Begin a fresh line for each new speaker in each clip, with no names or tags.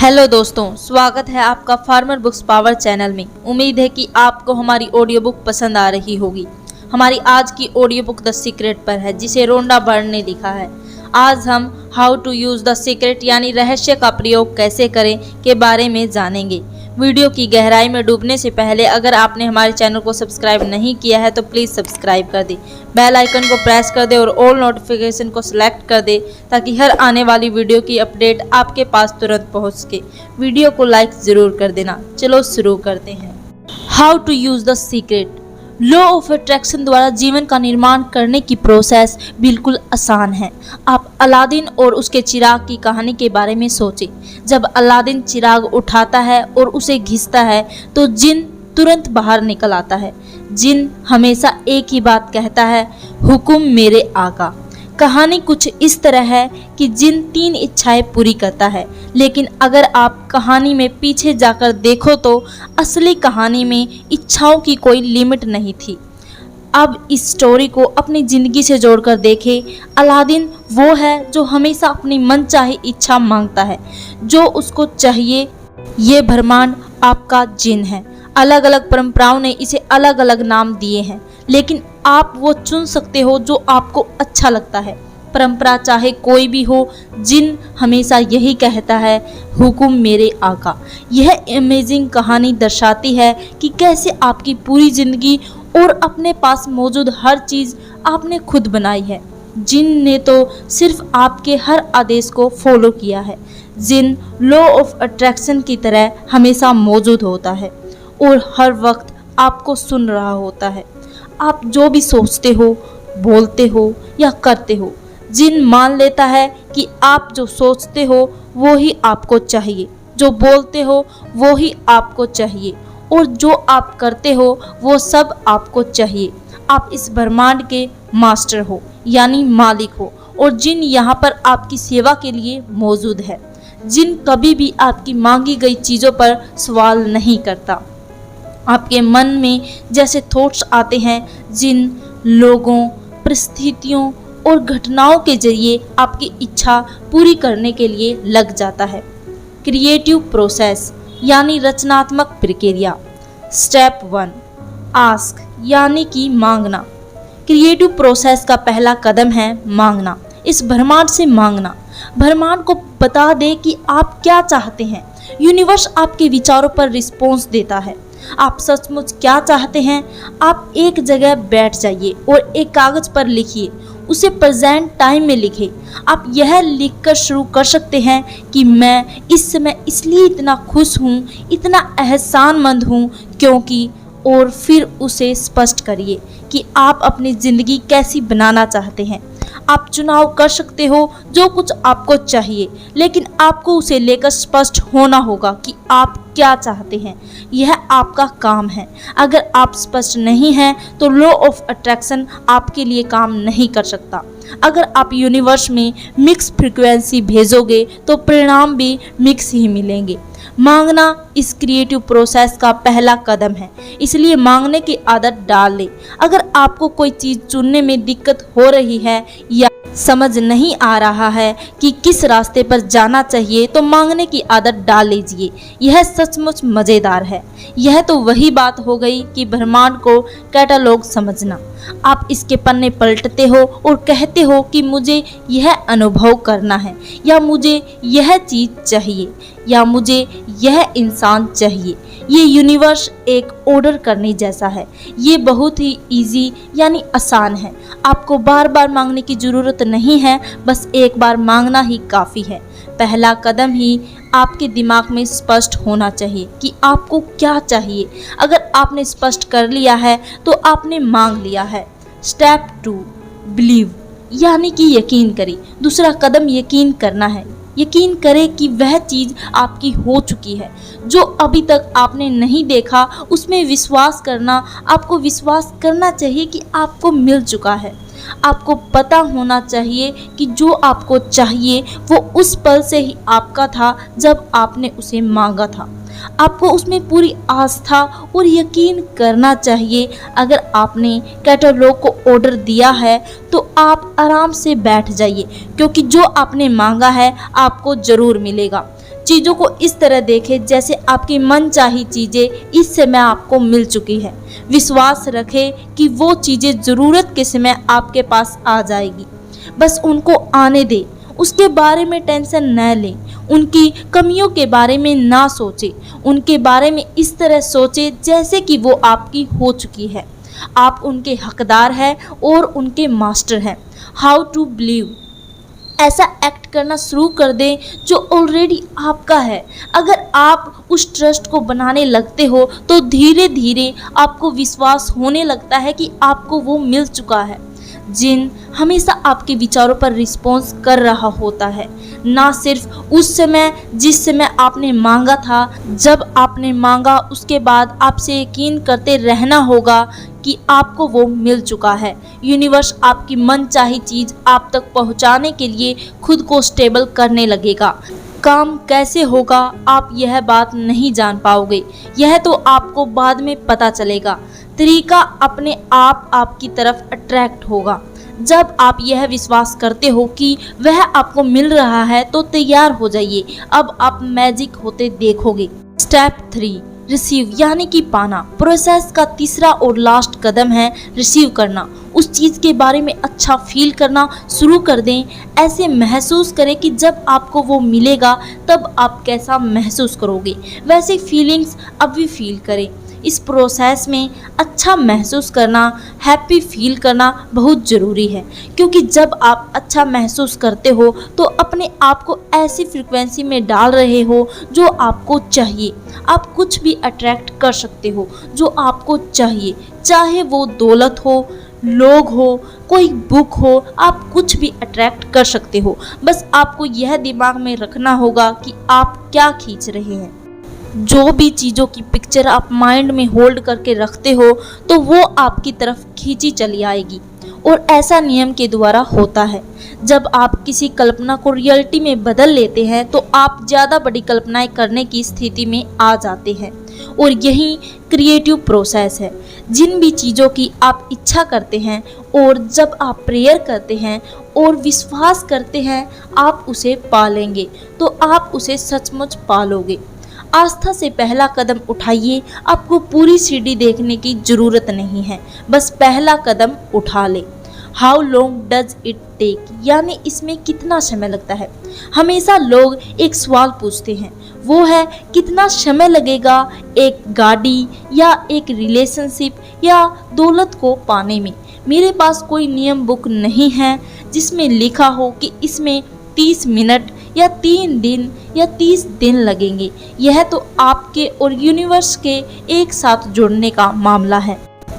Hello दोस्तों, स्वागत है आपका फार्मर बुक्स पावर चैनल में। उम्मीद है कि आपको हमारी ऑडियो बुक पसंद आ रही होगी। हमारी आज की ऑडियो बुक द सीक्रेट पर है, जिसे रोंडा बर्न ने लिखा है। आज हम how to use the secret यानी रहस्य का प्रयोग कैसे करें के बारे में जानेंगे। वीडियो की गहराई में डूबने से पहले अगर आपने हमारे चैनल को सब्सक्राइब नहीं किया है तो प्लीज़ सब्सक्राइब कर दें, बेल आइकन को प्रेस कर दें और ऑल नोटिफिकेशन को सिलेक्ट कर दें ताकि हर आने वाली वीडियो की अपडेट आपके पास तुरंत पहुंच सके। वीडियो को लाइक ज़रूर कर देना। चलो शुरू करते हैं। How to use the secret. Law of attraction द्वारा जीवन का निर्माण करने की प्रोसेस बिल्कुल आसान है। आप अलादीन और उसके चिराग की कहानी के बारे में सोचें। जब अलादीन चिराग उठाता है और उसे घिसता है तो जिन तुरंत बाहर निकल आता है। जिन हमेशा एक ही बात कहता है, हुक्म मेरे आका। कहानी कुछ इस तरह है कि जिन 3 इच्छाएं पूरी करता है, लेकिन अगर आप कहानी में पीछे जाकर देखो तो असली कहानी में इच्छाओं की कोई लिमिट नहीं थी। अब इस स्टोरी को अपनी ज़िंदगी से जोड़कर देखें। अलादीन वो है जो हमेशा अपनी मनचाही इच्छा मांगता है, जो उसको चाहिए। ये ब्रह्मांड आपका जिन है। अलग अलग परंपराओं ने इसे अलग अलग नाम दिए हैं, लेकिन आप वो चुन सकते हो जो आपको अच्छा लगता है। परंपरा चाहे कोई भी हो, जिन हमेशा यही कहता है, हुक्म मेरे आका। यह अमेजिंग कहानी दर्शाती है कि कैसे आपकी पूरी जिंदगी और अपने पास मौजूद हर चीज़ आपने खुद बनाई है। जिन ने तो सिर्फ आपके हर आदेश को फॉलो किया है। जिन लॉ ऑफ अट्रैक्शन की तरह हमेशा मौजूद होता है और हर वक्त आपको सुन रहा होता है। आप जो भी सोचते हो, बोलते हो या करते हो, जिन मान लेता है कि आप जो सोचते हो वो ही आपको चाहिए, जो बोलते हो वो ही आपको चाहिए और जो आप करते हो वो सब आपको चाहिए। आप इस ब्रह्मांड के मास्टर हो यानी मालिक हो और जिन यहाँ पर आपकी सेवा के लिए मौजूद है। जिन कभी भी आपकी मांगी गई चीज़ों पर सवाल नहीं करता। आपके मन में जैसे थॉट्स आते हैं, जिन लोगों, परिस्थितियों और घटनाओं के जरिए आपकी इच्छा पूरी करने के लिए लग जाता है। क्रिएटिव प्रोसेस यानी रचनात्मक प्रक्रिया। स्टेप 1, आस्क यानी कि मांगना। क्रिएटिव प्रोसेस का पहला कदम है मांगना। इस ब्रह्मांड से मांगना। ब्रह्मांड को बता दे कि आप क्या चाहते हैं। यूनिवर्स आपके विचारों पर रिस्पॉन्स देता है। आप सचमुच क्या चाहते हैं। आप एक जगह बैठ जाइए और एक कागज पर लिखिए। उसे प्रेजेंट टाइम में लिखें। आप यह लिखकर शुरू कर सकते हैं कि मैं इस समय इसलिए इतना खुश हूँ, इतना एहसानमंद हूँ क्योंकि, और फिर उसे स्पष्ट करिए कि आप अपनी ज़िंदगी कैसी बनाना चाहते हैं। आप चुनाव कर सकते हो जो कुछ आपको चाहिए, लेकिन आपको उसे लेकर स्पष्ट होना होगा कि आप क्या चाहते हैं। यह आपका काम है। अगर आप स्पष्ट नहीं हैं तो लॉ ऑफ अट्रैक्शन आपके लिए काम नहीं कर सकता। अगर आप यूनिवर्स में मिक्स फ्रीक्वेंसी भेजोगे तो परिणाम भी मिक्स ही मिलेंगे। मांगना इस क्रिएटिव प्रोसेस का पहला कदम है, इसलिए मांगने की आदत डाल लें। अगर आपको कोई चीज़ चुनने में दिक्कत हो रही है या समझ नहीं आ रहा है कि किस रास्ते पर जाना चाहिए तो मांगने की आदत डाल लीजिए। यह सचमुच मज़ेदार है। यह तो वही बात हो गई कि ब्रह्मांड को कैटलॉग समझना। आप इसके पन्ने पलटते हो और कहते हो कि मुझे यह अनुभव करना है, या मुझे यह चीज़ चाहिए, या मुझे यह इंसान चाहिए। ये यूनिवर्स एक ऑर्डर करने जैसा है। ये बहुत ही इजी यानी आसान है। आपको बार बार मांगने की ज़रूरत नहीं है, बस एक बार मांगना ही काफ़ी है। पहला कदम ही आपके दिमाग में स्पष्ट होना चाहिए कि आपको क्या चाहिए। अगर आपने स्पष्ट कर लिया है तो आपने मांग लिया है। स्टेप 2, बिलीव यानी कि यकीन करें। दूसरा कदम यकीन करना है। यकीन करें कि वह चीज़ आपकी हो चुकी है। जो अभी तक आपने नहीं देखा उसमें विश्वास करना। आपको विश्वास करना चाहिए कि आपको मिल चुका है। आपको पता होना चाहिए कि जो आपको चाहिए वो उस पल से ही आपका था जब आपने उसे मांगा था। आपको उसमें पूरी आस्था और यकीन करना चाहिए। अगर आपने कैटलॉग को ऑर्डर दिया है तो आप आराम से बैठ जाइए, क्योंकि जो आपने मांगा है आपको ज़रूर मिलेगा। चीज़ों को इस तरह देखें जैसे आपकी मनचाही चीज़ें इस समय आपको मिल चुकी है। विश्वास रखें कि वो चीज़ें ज़रूरत के समय आपके पास आ जाएगी। बस उनको आने दें, उसके बारे में टेंशन न लें, उनकी कमियों के बारे में ना सोचें, उनके बारे में इस तरह सोचें जैसे कि वो आपकी हो चुकी है। आप उनके हकदार हैं और उनके मास्टर हैं। हाउ टू बिलीव, ऐसा एक्ट करना शुरू कर दें जो ऑलरेडी आपका है। अगर आप उस ट्रस्ट को बनाने लगते हो तो धीरे धीरे आपको विश्वास होने लगता है कि आपको वो मिल चुका है। जिन हमेशा आपके विचारों पर रिस्पॉन्स कर रहा होता है, ना सिर्फ उस समय जिस समय आपने मांगा था। जब आपने मांगा उसके बाद आपसे यकीन करते रहना होगा कि आपको वो मिल चुका है। यूनिवर्स आपकी मनचाही चीज़ आप तक पहुंचाने के लिए खुद को स्टेबल करने लगेगा। काम कैसे होगा आप यह बात नहीं जान पाओगे, यह तो आपको बाद में पता चलेगा। तरीका अपने आप आपकी तरफ अट्रैक्ट होगा। जब आप यह विश्वास करते हो कि वह आपको मिल रहा है तो तैयार हो जाइए, अब आप मैजिक होते देखोगे। स्टेप 3, रिसीव यानी कि पाना। प्रोसेस का तीसरा और लास्ट कदम है रिसीव करना। उस चीज़ के बारे में अच्छा फील करना शुरू कर दें। ऐसे महसूस करें कि जब आपको वो मिलेगा तब आप कैसा महसूस करोगे, वैसे फीलिंग्स अब भी फील करें। इस प्रोसेस में अच्छा महसूस करना, हैप्पी फील करना बहुत ज़रूरी है, क्योंकि जब आप अच्छा महसूस करते हो तो अपने आप को ऐसी फ्रीक्वेंसी में डाल रहे हो जो आपको चाहिए। आप कुछ भी अट्रैक्ट कर सकते हो जो आपको चाहिए, चाहे वो दौलत हो, लोग हो, कोई बुक हो, आप कुछ भी अट्रैक्ट कर सकते हो। बस आपको यह दिमाग में रखना होगा कि आप क्या खींच रहे हैं। जो भी चीज़ों की पिक्चर आप माइंड में होल्ड करके रखते हो तो वो आपकी तरफ खींची चली आएगी, और ऐसा नियम के द्वारा होता है। जब आप किसी कल्पना को रियलिटी में बदल लेते हैं तो आप ज़्यादा बड़ी कल्पनाएं करने की स्थिति में आ जाते हैं, और यही क्रिएटिव प्रोसेस है। जिन भी चीज़ों की आप इच्छा करते हैं और जब आप प्रेयर करते हैं और विश्वास करते हैं आप उसे पालेंगे, तो आप उसे सचमुच पालोगे। आस्था से पहला कदम उठाइए। आपको पूरी सीढ़ी देखने की ज़रूरत नहीं है, बस पहला कदम उठा ले। How long does it take, यानी इसमें कितना समय लगता है। हमेशा लोग एक सवाल पूछते हैं, वो है कितना समय लगेगा एक गाड़ी या एक रिलेशनशिप या दौलत को पाने में। मेरे पास कोई नियम बुक नहीं है जिसमें लिखा हो कि इसमें 30 मिनट या 3 दिन या 30 दिन लगेंगे। यह तो आपके और यूनिवर्स के एक साथ जुड़ने का मामला है।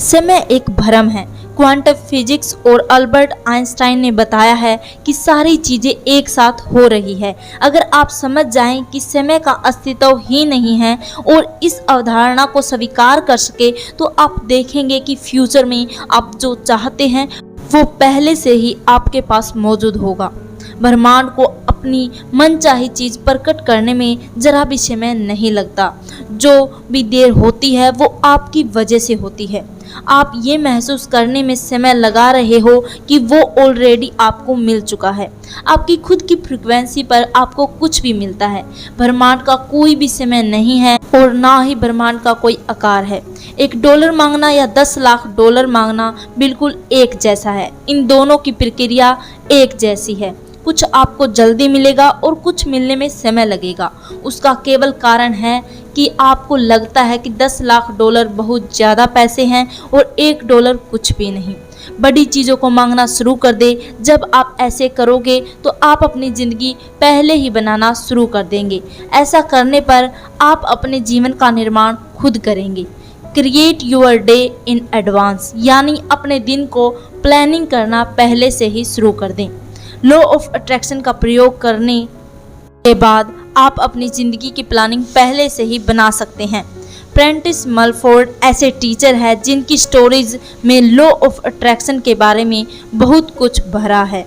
समय एक भ्रम है। क्वांटम फिजिक्स और अल्बर्ट आइंस्टाइन ने बताया है कि सारी चीज़ें एक साथ हो रही है। अगर आप समझ जाएं कि समय का अस्तित्व ही नहीं है और इस अवधारणा को स्वीकार कर सके, तो आप देखेंगे कि फ्यूचर में आप जो चाहते हैं वो पहले से ही आपके पास मौजूद होगा। ब्रह्मांड को अपनी मनचाही चीज़ प्रकट करने में जरा भी समय नहीं लगता। जो भी देर होती है वो आपकी वजह से होती है। आप ये महसूस करने में समय लगा रहे हो कि वो ऑलरेडी आपको मिल चुका है। आपकी खुद की फ्रीक्वेंसी पर आपको कुछ भी मिलता है। ब्रह्मांड का कोई भी समय नहीं है और ना ही ब्रह्मांड का कोई आकार है। $1 मांगना या 10 लाख डॉलर मांगना बिल्कुल एक जैसा है। इन दोनों की प्रक्रिया एक जैसी है। कुछ आपको जल्दी मिलेगा और कुछ मिलने में समय लगेगा। उसका केवल कारण है कि आपको लगता है कि 10 लाख डॉलर बहुत ज़्यादा पैसे हैं और $1 कुछ भी नहीं। बड़ी चीज़ों को मांगना शुरू कर दे। जब आप ऐसे करोगे तो आप अपनी ज़िंदगी पहले ही बनाना शुरू कर देंगे। ऐसा करने पर आप अपने जीवन का निर्माण खुद करेंगे। Create your day in advance, यानी अपने दिन को प्लानिंग करना पहले से ही शुरू कर दें। लॉ ऑफ अट्रैक्शन का प्रयोग करने के बाद आप अपनी ज़िंदगी की प्लानिंग पहले से ही बना सकते हैं। प्रेंटिस मलफोर्ड ऐसे टीचर है जिनकी स्टोरीज में लॉ ऑफ अट्रैक्शन के बारे में बहुत कुछ भरा है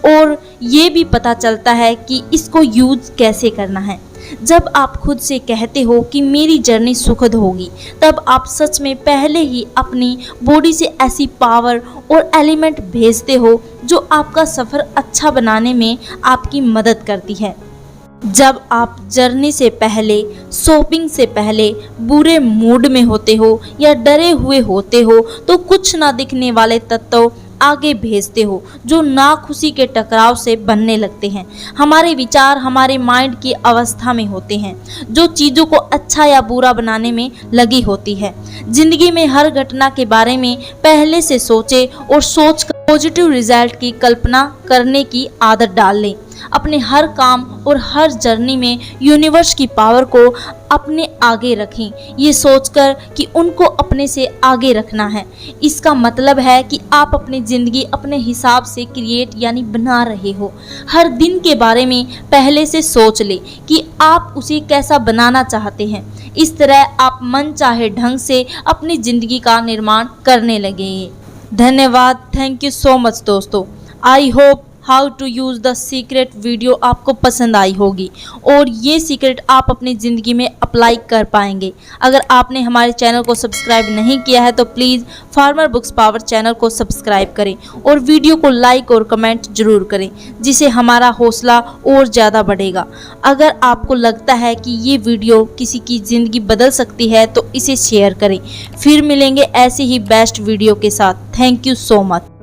और ये भी पता चलता है कि इसको यूज कैसे करना है। जब आप खुद से कहते हो कि मेरी जर्नी सुखद होगी, तब आप सच में पहले ही अपनी बॉडी से ऐसी पावर और एलिमेंट भेजते हो जो आपका सफ़र अच्छा बनाने में आपकी मदद करती है। जब आप जर्नी से पहले, शॉपिंग से पहले बुरे मूड में होते हो या डरे हुए होते हो तो कुछ ना दिखने वाले तत्व आगे भेजते हो जो नाखुशी के टकराव से बनने लगते हैं। हमारे विचार हमारे माइंड की अवस्था में होते हैं जो चीज़ों को अच्छा या बुरा बनाने में लगी होती है। जिंदगी में हर घटना के बारे में पहले से सोचे और सोच कर पॉजिटिव रिजल्ट की कल्पना करने की आदत डाल लें। अपने हर काम और हर जर्नी में यूनिवर्स की पावर को अपने आगे रखें, ये सोचकर कि उनको अपने से आगे रखना है। इसका मतलब है कि आप अपनी ज़िंदगी अपने हिसाब से क्रिएट यानी बना रहे हो। हर दिन के बारे में पहले से सोच ले कि आप उसे कैसा बनाना चाहते हैं। इस तरह आप मन चाहे ढंग से अपनी ज़िंदगी का निर्माण करने लगेंगे। धन्यवाद। थैंक यू सो मच दोस्तों। I hope how to use the secret video आपको पसंद आई होगी और ये सीक्रेट आप अपनी ज़िंदगी में अप्लाई कर पाएंगे। अगर आपने हमारे चैनल को सब्सक्राइब नहीं किया है तो please farmer books power channel को सब्सक्राइब करें और वीडियो को लाइक और कमेंट जरूर करें, जिससे हमारा हौसला और ज़्यादा बढ़ेगा। अगर आपको लगता है कि ये वीडियो किसी की ज़िंदगी बदल सकती है तो इसे शेयर करें। फिर मिलेंगे ऐसे ही बेस्ट वीडियो के साथ। Thank you so much.